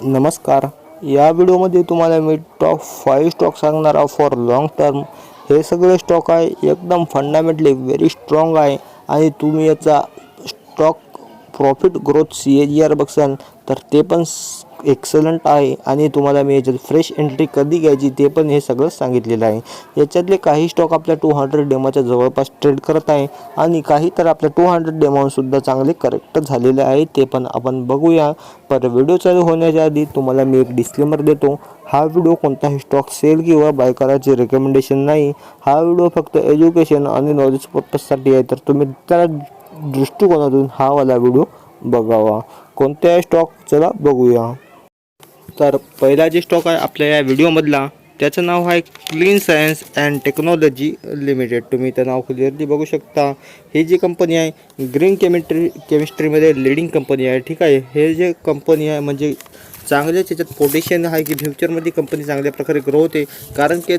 नमस्कार. या व्हिडिओमध्ये तुम्हाला मी टॉप 5 स्टॉक सांगणार आहे फॉर लॉंग टर्म. हे सगळे स्टॉक आहे एकदम फंडामेंटली व्हेरी स्ट्रॉंग आहे आणि तुम्ही याचा स्टॉक प्रॉफिट ग्रोथ CAGR बघसाल तर ते पण एक्सलंट आहे आणि तुम्हाला मी याच्यात फ्रेश एंट्री कधी घ्यायची ते पण हे सगळं सांगितलेलं आहे. याच्यातले काही स्टॉक आपल्या 200 डेमाच्या जवळपास ट्रेड करत आहे आणि काही तर आपल्या 200 डेमावरसुद्धा चांगले करेक्ट झालेले आहे, ते पण आपण बघूया. पर व्हिडिओ चालू होण्याच्या आधी तुम्हाला मी एक डिस्क्लेमर देतो. हा व्हिडिओ कोणताही स्टॉक सेल किंवा बाय करायची रेकमेंडेशन नाही. हा व्हिडिओ फक्त एज्युकेशन आणि नॉलेज पर्पजसाठी आहे, तर तुम्ही त्या दृष्टिकोनातून हा वाला व्हिडिओ बघावा. कोणत्या स्टॉक चला बघूया. तर पहिला जे स्टॉक आहे आपल्या या व्हिडिओमधला त्याचं नाव आहे clean science and technology limited. तुम्ही ते नाव क्लिअरली बघू शकता. ही जी कंपनी आहे ग्रीन केमिस्ट्रीमध्ये लीडिंग कंपनी आहे. ठीक आहे, हे जे कंपनी आहे म्हणजे चांगल्याच याच्यात पोटेन्शियल आहे की फ्युचरमध्ये कंपनी चांगल्या प्रकारे ग्रो होते, कारण की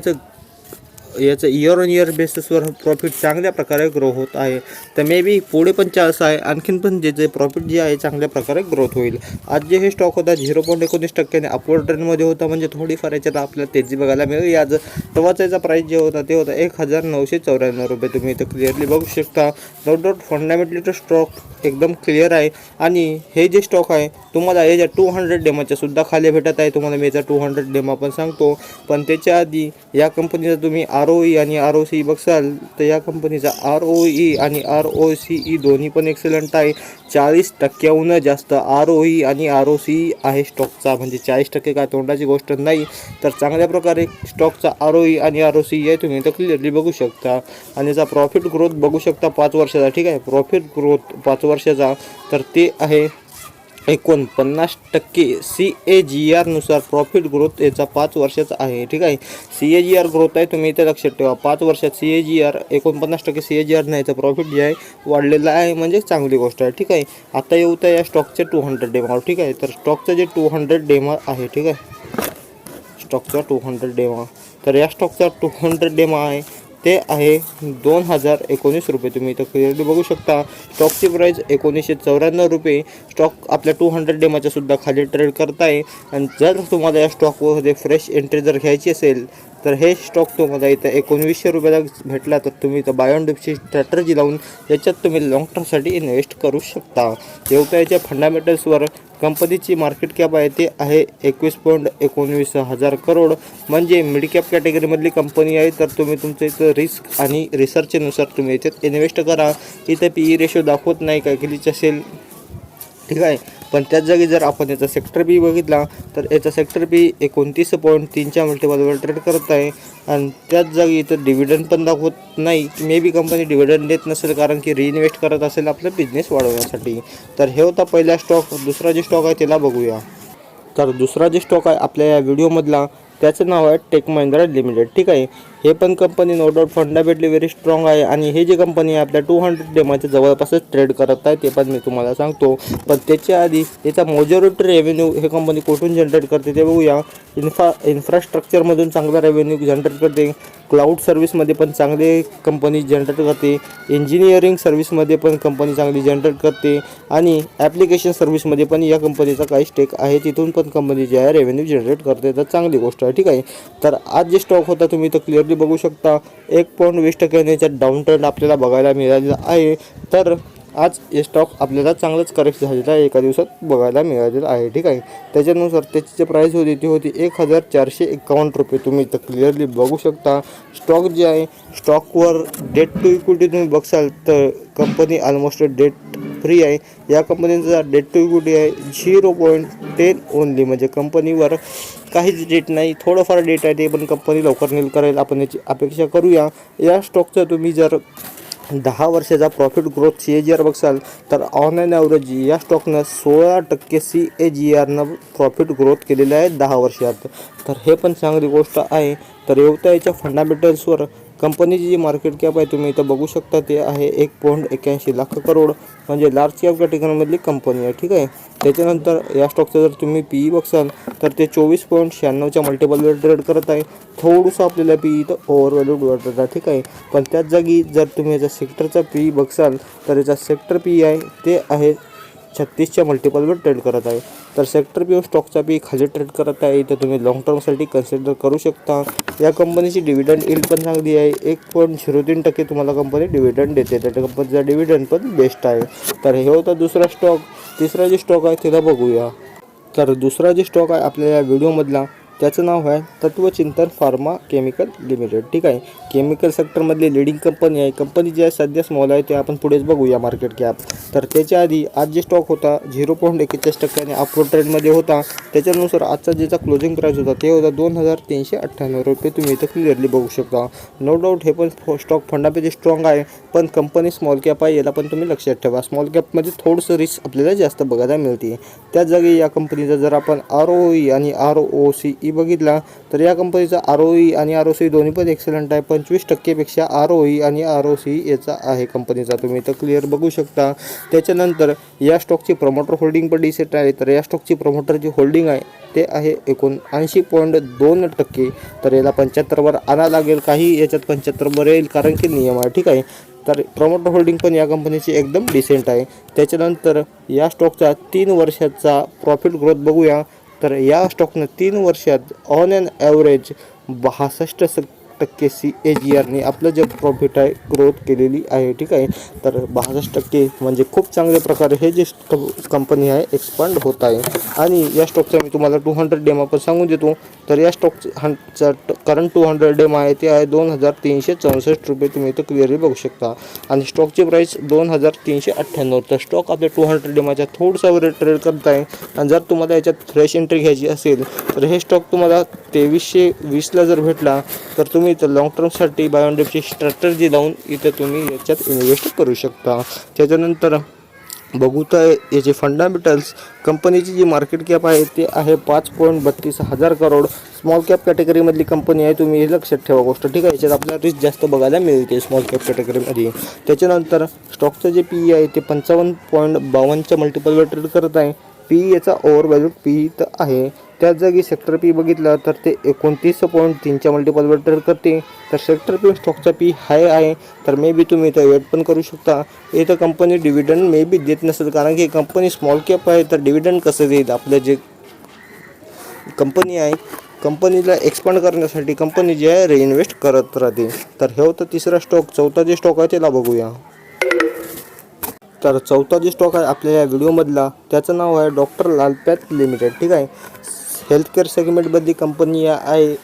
याचं इयर ऑन इयर बेसिसवर प्रॉफिट चांगल्या प्रकारे ग्रो होत आहे. तर मे बी पुढे पण चान्स आहे आणखीन पण जे प्रॉफिट जे आहे चांगल्या प्रकारे ग्रोथ होईल. आज जे हे स्टॉक होता 0.19% अपवर्ड ट्रेंडमध्ये होता, म्हणजे थोडीफार याच्यात आपल्याला तेजी बघायला मिळेल. आज तेव्हाचा याचा प्राईस जे होता ते होता 1994 रुपये. तुम्ही इथं क्लिअरली बघू शकता. नो डाऊट फंडामेंटली तो स्टॉक एकदम क्लिअर आहे आणि हे जे स्टॉक आहे तुम्हाला याच्या 200 डेमाच्या सुद्धा खाली भेटत आहे. तुम्हाला मी याचा 200 डेमा पण सांगतो, पण त्याच्या आधी या कंपनीचा तुम्ही ROE आणि ROCE बघसाल तर या कंपनीचा ROE आणि ROCE दोन्ही पण एक्सलंट आहे. 40%हून जास्त ROE आणि ROCE आहे स्टॉकचा, म्हणजे 40% काय तोंडाची गोष्ट नाही. तर चांगल्या प्रकारे स्टॉकचा ROE आणि ROCE आहे, तुम्ही तर क्लिअरली बघू शकता. आणि याचा प्रॉफिट ग्रोथ बघू शकता 5 वर्षाचा. ठीक आहे, प्रॉफिट ग्रोथ 5 वर्षाचा तर ते आहे 49% CAGR नुसार प्रॉफिट ग्रोथ याचा 5 वर्षाचा आहे. ठीक आहे, CAGR ग्रोथ आहे, तुम्ही इथे लक्षात ठेवा. 5 वर्षात CAGR 49% CAGR नाही, याचं प्रॉफिट जे आहे वाढलेलं आहे, म्हणजे चांगली गोष्ट आहे. ठीक आहे, आता येऊ तर या स्टॉकचे 200 डेमा. ठीक आहे, तर स्टॉकचं जे 200 डेमा आहे, ठीक आहे, स्टॉकचा 200 डेमा, तर या स्टॉकचा 200 डेमा आहे ते आहे 2019 रुपये. तुम्ही इथं क्लिअरली बघू शकता. स्टॉकची प्राईस 1994 रुपये. स्टॉक आपल्या 200 डेमाच्या सुद्धा खाली ट्रेड करत आहे. आणि जर तुम्हाला या स्टॉकमध्ये फ्रेश एंट्री जर घ्यायची असेल तर हे स्टॉक तुम्हाला इथं 1900 रुपयाला भेटला, तर तुम्ही इथं बाय ऑन डिपची स्ट्रॅटर्जी लावून याच्यात तुम्ही लॉंग टर्मसाठी इन्व्हेस्ट करू शकता. तेव्हा याच्या फंडामेंटल्सवर कंपनीची मार्केट कॅप आहे ते आहे 21.19 हजार करोड, म्हणजे मिड कॅप कॅटेगरीमधली कंपनी आहे. तर तुम्ही तुमचं इथं रिस्क आणि रिसर्चनुसार तुम्ही याच्यात इन्व्हेस्ट करा. इथं PE रेशो दाखवत नाही काय केलीच असेल. ठीक आहे, पण त्याच जागी जर आपण याचा सेक्टर बी बघितला तर याचा सेक्टर बी 29.3च्या मल्टिपलवर ट्रेड करत आहे. आणि त्याच जागी इथं डिव्हिडंड पण दाखवत नाही. मे बी कंपनी डिव्हिडंड देत नसेल, कारण की रिइन्व्हेस्ट करत असेल आपला बिझनेस वाढवण्यासाठी. तर हे होता पहिला स्टॉक. दुसरा जे स्टॉक आहे त्याला बघूया. तर दुसरा जे स्टॉक आहे आपल्या या व्हिडिओमधला त्याचं नाव आहे टेक महिंद्रा लिमिटेड. ठीक आहे, हे पण company no doubt fundamentally very strong आहे आणि हे जी कंपनी आहे आपल्या 200 डेमाच्या जवळपासच ट्रेड करत आहे, ते पण मी तुम्हाला सांगतो. पण त्याच्या आधी याचा मेजॉरिटी रेव्हेन्यू हे कंपनी कुठून जनरेट करते ते बघूया. इन्फ्रास्ट्रक्चरमधून चांगला रेव्हेन्यू जनरेट करते. क्लाउड सर्व्हिसमध्ये पण चांगले कंपनी जनरेट करते. इंजिनिअरिंग सर्व्हिसमध्ये पण कंपनी चांगली जनरेट करते आणि ॲप्लिकेशन सर्व्हिसमध्ये पण या कंपनीचा काही स्टेक आहे, तिथून पण कंपनी जे आहे रेव्हेन्यू जनरेट करते. तर चांगली गोष्ट आहे. ठीक आहे, तर आज जे स्टॉक होता तुम्ही तर क्लिअरली बघू शकता 1.20% याच्यात डाऊन ट्रेंड आपल्याला बघायला मिळालेला आहे. तर आज हे स्टॉक आपल्याला चांगलंच करेक्ट झालेलं आहे, एका दिवसात बघायला मिळालेलं आहे. ठीक आहे, त्याच्यानुसार त्याची जी प्राईस होती ती होती 1451 रुपये. तुम्ही इथं क्लिअरली बघू शकता. स्टॉक जे आहे स्टॉकवर डेट टू इक्विटी तुम्ही बघसाल तर कंपनी ऑलमोस्ट डेट फ्री आहे. या कंपनीचा डेट टू इक्विटी आहे 0.10 ओनली, म्हणजे कंपनीवर काहीच डेट नाही. थोडंफार डेट आहे ते पण कंपनी लवकर नील करेल आपण याची अपेक्षा करूया. या स्टॉकचं तुम्ही जर 10 वर्षाचा प्रॉफिट ग्रोथ CAGR बघसाल तर ऑन ॲन ॲव्हरेज या स्टॉकनं 16% CAGRनं प्रॉफिट ग्रोथ केलेलं आहे 10 वर्षात. तर हे पण चांगली गोष्ट आहे. तर एवढ्या याच्या फंडामेंटल्सवर कंपनीची जी मार्केट कॅप आहे तुम्ही इथं बघू शकता ते आहे 1.81 लाख करोड, म्हणजे लार्ज कॅप कॅटेगरीमधली कंपनी आहे. ठीक आहे, त्याच्यानंतर या स्टॉकचं जर तुम्ही PE बघसाल तर ते 24.96च्या मल्टिपलवर ट्रेड करत आहे. थोडंसं आपल्याला PE इथं ओव्हरव्हॅल्यूड वाटत आहे. ठीक आहे, पण त्याच जागी जर तुम्ही याचा सेक्टरचा PE बघसाल तर याचा सेक्टर PE आहे ते आहे 36च्या मल्टिपलवर ट्रेड करत आहे. तर सेक्टर पी स्टॉकचा पी खाली ट्रेड करत आहे, तर तुम्ही लॉंग टर्मसाठी कन्सिडर करू शकता. या कंपनीची डिव्हिडंड यील्ड पण चांगली आहे, 1.03% तुम्हाला कंपनी डिव्हिडंड देते, तर कंपनीचा डिव्हिडंड पण बेस्ट आहे. तर हे होता दुसरा स्टॉक. तिसरा जे स्टॉक आहे तिला बघूया. तर दुसरा जे स्टॉक आहे आपल्या या व्हिडिओमधला त्याचं नाव आहे तत्वचिंतन फार्मा केमिकल लिमिटेड. ठीक आहे, केमिकल सेक्टरमधली लीडिंग कंपनी आहे. कंपनी जी आहे सध्या स्मॉल आहे, ते आपण पुढेच बघूया मार्केट कॅप. तर त्याच्या आधी आज जे स्टॉक होता 0.41% अपवर्ड ट्रेंडमध्ये होता. त्याच्यानुसार आजचा ज्याचा क्लोजिंग प्राईस होता ते होता 2398 रुपये. तुम्ही इथं क्लिअरली बघू शकता. नो डाऊट हे पण स्टॉक फंडापेक्षा स्ट्रॉंग आहे, पण कंपनी स्मॉल कॅप आहे, याला पण तुम्ही लक्षात ठेवा. स्मॉल कॅपमध्ये थोडंसं रिस्क आपल्याला जास्त बघायला मिळते. त्याच जागी या कंपनीचा जर आपण ROE आणि ROCE बघितला तर या कंपनीचा ROE आणि ROCE दोन्ही पण एक्सलंट आहे. 25% पेक्षा ROE आणि ROCE याचा आहे कंपनीचा, तुम्ही इथं क्लिअर बघू शकता. त्याच्यानंतर या स्टॉकची प्रमोटर होल्डिंग पण डिसेंट आहे. तर या स्टॉकची प्रमोटरची होल्डिंग आहे ते आहे 79.2%. तर याला 75वर आणा लागेल. काही याच्यात 75वर येईल कारण की नियम आहे. ठीक आहे, तर प्रमोटर होल्डिंग पण या कंपनीची एकदम डिसेंट आहे. त्याच्यानंतर या स्टॉकचा 3 वर्षाचा प्रॉफिट ग्रोथ बघूया. तर या स्टॉकनं 3 वर्षात ऑन ॲन ॲव्हरेज 62% CAGRने आपलं जे प्रॉफिट आहे ग्रोथ केलेली आहे. ठीक आहे, तर 62% म्हणजे खूप चांगल्या प्रकारे हे जे कंपनी आहे एक्सपांड होत आहे. आणि या स्टॉकचा मी तुम्हाला 200 डेमा पण सांगून देतो. तर या स्टॉकचा करंट 200 डेमा आहे ते आहे 2364 रुपये. तुम्ही इथं क्लिअरली बघू शकता. आणि स्टॉकची प्राईस 2398. तर स्टॉक आपल्या 200 डेमाच्या थोडंसं वर ट्रेड करत आहे. आणि जर तुम्हाला याच्यात फ्रेश एंट्री घ्यायची असेल तर हे स्टॉक तुम्हाला 2320ला जर भेटला तर तुम्ही इथं लॉंग टर्मसाठी बाय ऑन डिपची स्ट्रॅटर्जी लावून इथं तुम्ही याच्यात इन्व्हेस्ट करू शकता. त्याच्यानंतर बघू तर याचे फंडामेंटल्स. कंपनीची जी मार्केट कॅप आहे ते आहे 5.32 हजार करोड. स्मॉल कॅप कॅटेगरीमधली कंपनी आहे, तुम्ही हे लक्षात ठेवा गोष्ट. ठीक आहे, याच्यात आपल्याला रिस्क जास्त बघायला मिळते स्मॉल कॅप कॅटेगरीमध्ये. त्याच्यानंतर स्टॉकचं जे PE आहे ते 55.52च्या मल्टिपलवर ट्रेड करत आहे. PE याचा ओव्हर व्हॅल्यूड PE तर आहे. त्याच जागी सेक्टर पी बघितला तर ते 29.3च्या मल्टिपलवर ट्रेड करते. तर सेक्टर पी स्टॉकचा पी हाय आहे, तर मे बी तुम्ही इथं वेट पण करू शकता. इथं कंपनी डिव्हिडंड मे बी देत नसेल कारण की कंपनी स्मॉल कॅप आहे, तर डिव्हिडंड कसं देईल. आपलं जे कंपनी आहे कंपनीला एक्सपांड करण्यासाठी कंपनी जे आहे रिइन्व्हेस्ट करत राहते. तर हे होतं तिसरा स्टॉक. चौथा जे स्टॉक आहे त्याला बघूया. तर चौथा जे स्टॉक आहे आपल्या या व्हिडिओमधला त्याचं नाव आहे डॉक्टर लाल पॅथ लिमिटेड. ठीक आहे, हेल्थकेअर सेगमेंटमधली कंपनी आहे.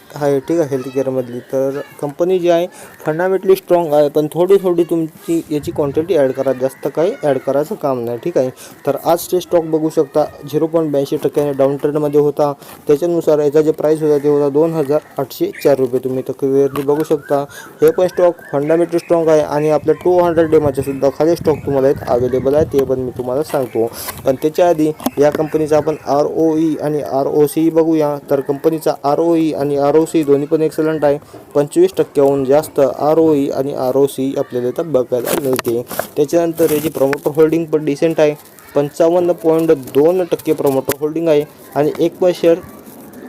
ठीक आहे, हेल्थकेअरमधली. तर कंपनी जी आहे फंडामेंटली स्ट्रॉंग आहे, पण थोडी तुमची याची क्वांटिटी ॲड करा, जास्त काही ॲड करायचं काम नाही. ठीक आहे, तर आज ते स्टॉक बघू शकता 0.82% डाऊन ट्रेंडमध्ये होता. त्याच्यानुसार याचा जे प्राईस होता ते होता 2804 रुपये. तुम्ही तर क्लिअरली बघू शकता. हे पण स्टॉक फंडामेंटली स्ट्रॉंग आहे आणि आपल्या 200 डेमाचे सुद्धा खाली स्टॉक तुम्हाला इथं अवेलेबल आहे, ते पण मी तुम्हाला सांगतो. पण त्याच्या आधी या कंपनीचा आपण ROE आणि ROCE बघूया. तर कंपनीचा ROE आणि ROCE दोन्ही पण एक्सलंट आहे. 25%हून जास्त ROE आणि ROCE आपल्याला इथं बघायला मिळते. त्याच्यानंतर याची प्रमोटर होल्डिंग पण डिसेंट आहे. 55.2% प्रमोटर होल्डिंग आहे आणि एक पण शेअर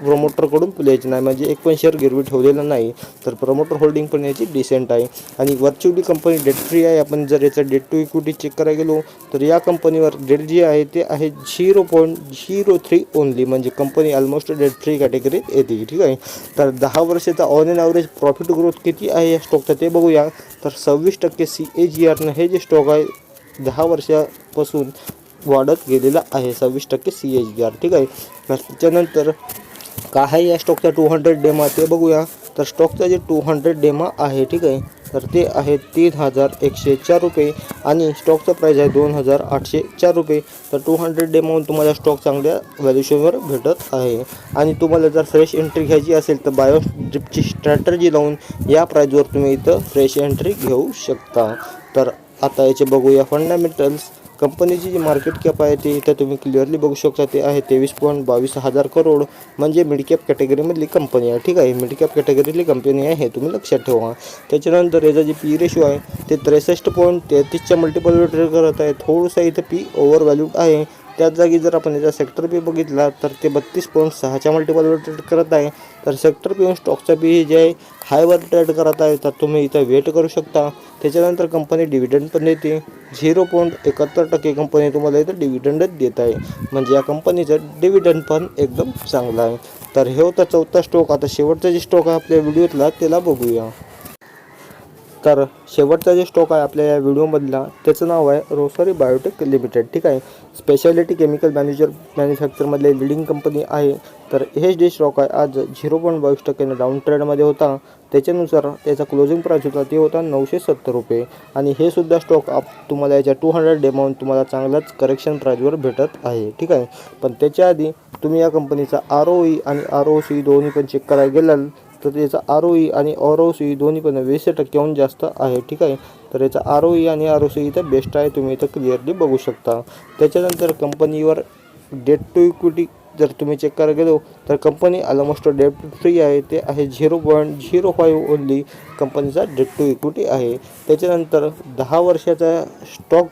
प्रमोटरकडून प्लेज नाही, म्हणजे एक पण शेअर गिरवी ठेवलेला नाही. तर प्रमोटर होल्डिंग पण याची डिसेंट आहे. आणि व्हर्च्युअली कंपनी डेट फ्री आहे. आपण जर याचा डेट टू इक्विटी चेक करायला गेलो तर या कंपनीवर डेट जी आहे ते आहे 0.03 ओनली, म्हणजे कंपनी ऑलमोस्ट डेट फ्री कॅटेगरीत येते. ठीक आहे, तर 10 वर्षाचा on an average profit growth किती आहे या स्टॉकचा ते बघूया. तर 26% CAGRनं हे जे स्टॉक आहे 10 वर्षापासून वाढत गेलेला आहे. 26% CAGR. ठीक आहे, त्याच्यानंतर काय आहे या स्टॉकचा 200 डेमा ते बघूया. तर स्टॉकचा जे 200 डेमा आहे, ठीक आहे, तर ते आहे 3104 रुपये आणि स्टॉकचा प्राईस आहे 2804 रुपये. तर 200 डेमाहून तुम्हाला स्टॉक चांगल्या व्हॅल्युएशनवर भेटत आहे. आणि तुम्हाला जर फ्रेश एंट्री घ्यायची असेल तर बायो ड्रिपची स्ट्रॅटर्जी लावून या प्राईजवर तुम्ही इथं फ्रेश एंट्री घेऊ शकता. तर आता याचे बघूया फंडामेंटल्स. कंपनीची जी मार्केट कॅप आहे ते इथं तुम्ही क्लिअरली बघू शकता. ते आहे 23.22 हजार करोड, म्हणजे मिड कॅप कॅटेगरीमधली कंपनी आहे. ठीक आहे, मिड कॅप कॅटेगरीतली कंपनी आहे, हे तुम्ही लक्षात ठेवा. त्याच्यानंतर याचा जे PE रेशो आहे ते 63.33च्या मल्टिपलवर ट्रेड करत आहे. थोडंसं इथं PE ओव्हर व्हॅल्यूड आहे. त्याच जागी जर आपण याचा सेक्टर पी बघितला तर ते 32.6च्या मल्टिपलवर ट्रेड करत आहे. तर सेक्टर पी स्टॉकचा पी जे आहे हायवर ट्रेड करत आहे, तर तुम्ही इथं वेट करू शकता. त्याच्यानंतर कंपनी डिव्हिडंड पण देते. 0.71% कंपनी तुम्हाला इथं डिव्हिडंडच देत आहे, म्हणजे या कंपनीचं डिव्हिडंड पण एकदम चांगलं आहे. तर हे होता चौथा स्टॉक. आता शेवटचा जे स्टॉक आहे आपल्या व्हिडिओतला त्याला बघूया. तर शेवटचा जे स्टॉक आहे आपल्या या व्हिडिओमधला त्याचं नाव आहे रोसरी बायोटेक लिमिटेड. ठीक आहे, स्पेशालिटी केमिकल मॅन्युफॅक्चरमधले लिडिंग कंपनी आहे. तर हे जे स्टॉक आहे आज 0.22% डाऊन ट्रेडमध्ये होता. त्याच्यानुसार त्याचा क्लोजिंग प्राईस होता ते होता 970 रुपये. आणि हे सुद्धा स्टॉक तुम्हाला याच्या 200 डेमाऊन तुम्हाला चांगलाच करेक्शन प्राईजवर भेटत आहे. ठीक आहे, पण त्याच्या आधी तुम्ही या कंपनीचा ROE आणि ROC दोन्ही पण चेक करायला गेलाल तर याचा ROE आणि ROC दोन्ही पण 20%हून जास्त आहे. ठीक आहे, तर याचा ROE आणि ROC इथं बेस्ट आहे, तुम्ही इथं क्लिअरली बघू शकता. त्याच्यानंतर कंपनीवर डेट टू इक्विटी जर तुम्ही चेक करायला गेलो तर कंपनी ऑलमोस्ट डेट फ्री आहे. ते आहे 0.05 ओनली कंपनीचा डेट टू इक्विटी आहे. त्याच्यानंतर 10 वर्षाचा स्टॉक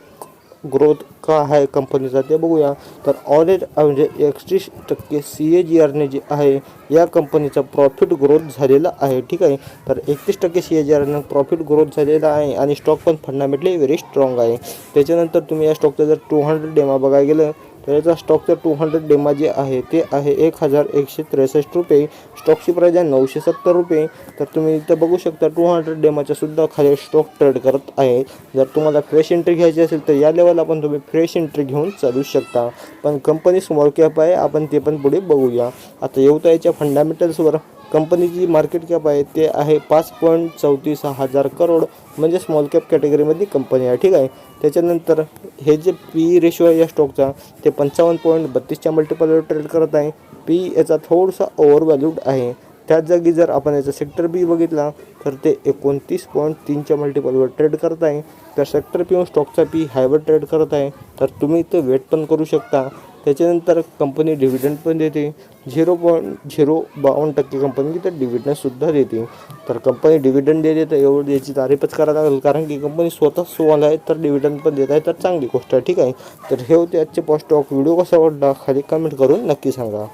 ग्रोथ का आहे कंपनीचा ते बघूया. तर ऑरेंज म्हणजे 31% CAGRने जे आहे या कंपनीचा प्रॉफिट ग्रोथ झालेला आहे. ठीक आहे, तर 31% CAGRने प्रॉफिट ग्रोथ झालेला आहे आणि स्टॉक पण फंडामेंटली व्हेरी स्ट्रॉंग आहे. त्याच्यानंतर तुम्ही या स्टॉकचा जर 200 डेमा बघायला गेलं तर याचा स्टॉकचा 200 डेमा जे आहे ते आहे 1163 रुपये. स्टॉकची प्राईज आहे 970 रुपये. तर तुम्ही इथं बघू शकता 200 डेमाच्या सुद्धा खाली स्टॉक ट्रेड करत आहे. जर तुम्हाला फ्रेश एंट्री घ्यायची असेल तर या लेवलला पण तुम्ही फ्रेश एंट्री घेऊन चालू शकता. पण कंपनी स्मॉल कॅप आहे, आपण ते पण पुढे बघूया. आता येऊता याच्या फंडामेंटल्सवर. कंपनीची मार्केट कॅप आहे ते आहे 5.34 हजार करोड, म्हणजे स्मॉल कॅप कॅटेगरीमधली कंपनी आहे. ठीक आहे, त्याच्यानंतर हे जे PE रेशो आहे या स्टॉकचा ते 55.32च्या मल्टिपलवर ट्रेड करत आहे. PE याचा थोडासा ओव्हर व्हॅल्यूड आहे. त्याच जागी जर आपण याचा सेक्टर बी बघितला तर ते 29.3च्या मल्टिपलवर ट्रेड करत आहे. तर सेक्टर पी स्टॉकचा पी हायवर ट्रेड करत आहे, तर तुम्ही इथं वेट पण करू शकता. त्याच्यानंतर कंपनी डिव्हिडंड पण देते. 0.052% कंपनी इथं डिव्हिडंडसुद्धा देते. तर कंपनी डिव्हिडंड देते तर एवढं याची तारीफच करायला लागेल, कारण की कंपनी स्वतः सोवाल आहे तर डिव्हिडंड पण देत आहे, तर चांगली गोष्ट आहे. ठीक आहे, तर हे होते आजचे स्टॉक. व्हिडिओ कसा वाटला खाली कमेंट करून नक्की सांगा.